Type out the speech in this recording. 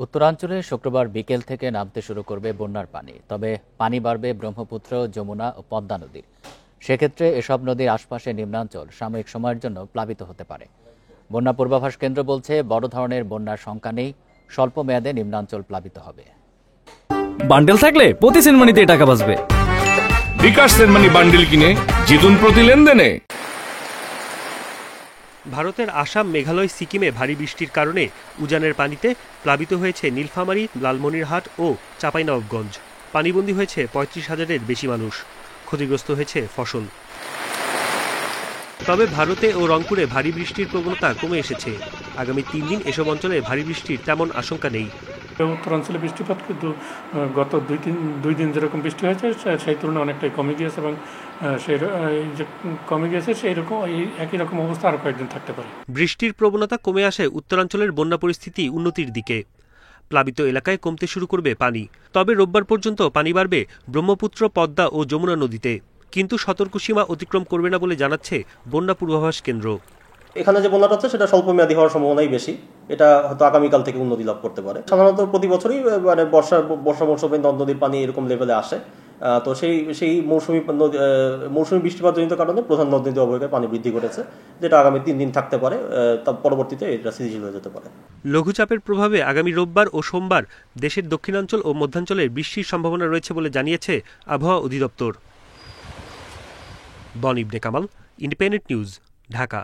উত্তরাঞ্চলে শুক্রবার বিকেল থেকে নামতে শুরু করবে বন্যার পানি। তবে পানি বাড়বে ব্রহ্মপুত্র, যমুনা ও পদ্মা নদীর। সেক্ষেত্রে এসব নদীর আশপাশে নিম্নাঞ্চল সাময়িক সময়ের জন্য প্লাবিত হতে পারে। বন্যা পূর্বাভাস কেন্দ্র বলছে, বড় ধরনের বন্যার শঙ্কা নেই, স্বল্প মেয়াদে নিম্নাঞ্চল প্লাবিত হবে। বান্ডেল থাকলে প্রতি সেনমানিতে টাকা বাঁচবে। বিকাশ সেনমানি বান্ডেল কিনে জিতুন প্রতি লেনদেনে। ভারতের আসাম, মেঘালয়, সিকিমে ভারী বৃষ্টির কারণে উজানের পানিতে প্লাবিত হয়েছে নীলফামারী, লালমনিরহাট ও চাঁপাইনবাবগঞ্জ। পানিবন্দী হয়েছে ৩৫,০০০-এর বেশি মানুষ। ক্ষতিগ্রস্ত হয়েছে ফসল। তবে ভারতে ও রংপুরে ভারী বৃষ্টির প্রবণতা কমে এসেছে। আগামী ৩ দিন এসব অঞ্চলে ভারী বৃষ্টির তেমন আশঙ্কা নেই। উত্তরাঞ্চলে বৃষ্টিপাত কিন্তু গত দুই দিন যেরকম বৃষ্টি হয়েছে সেই তুলনায় অনেকটাই কমে গিয়েছে এবং যে কমে গিয়েছে সেই রকম একই রকম অবস্থা আরও কয়েকদিন থাকতে পারে। বৃষ্টির প্রবণতা কমে আসে উত্তরাঞ্চলের বন্যা পরিস্থিতি উন্নতির দিকে। প্লাবিত এলাকায় কমতে শুরু করবে পানি। তবে রোববার পর্যন্ত পানি বাড়বে ব্রহ্মপুত্র, পদ্মা ও যমুনা নদীতে, কিন্তু সতর্কসীমা অতিক্রম করবে না বলে জানাচ্ছে বন্যা পূর্বাভাস কেন্দ্র। এখানে যে বন্যাটা হচ্ছে সেটা স্বল্প মেয়াদী হওয়ার সম্ভাবনাই বেশি। এটা হয়তো আগামীকাল থেকে উন্নতি লাভ করতে পারে। সাধারণত প্রতি বছরই মানে বর্ষা মৌসুমে নদ নদীর পানি এরকম লেভেলে আসে। তো সেই মৌসুমী বৃষ্টিপাতজনিত কারণে প্রধান নদ নদী অববাহিকায় পানি বৃদ্ধি ঘটেছে, যেটা আগামী 3 দিন থাকতে পারে। তার পরবর্তীতে এটা স্থিতিশীল হয়ে যেতে পারে। লঘুচাপের প্রভাবে আগামী রোববার ও সোমবার দেশের দক্ষিণাঞ্চল ও মধ্যাঞ্চলে বৃষ্টির সম্ভাবনা রয়েছে বলে জানিয়েছে আবহাওয়া অধিদপ্তর। বনি ইবনে কামাল, ইন্ডিপেন্ডেন্ট নিউজ, ঢাকা।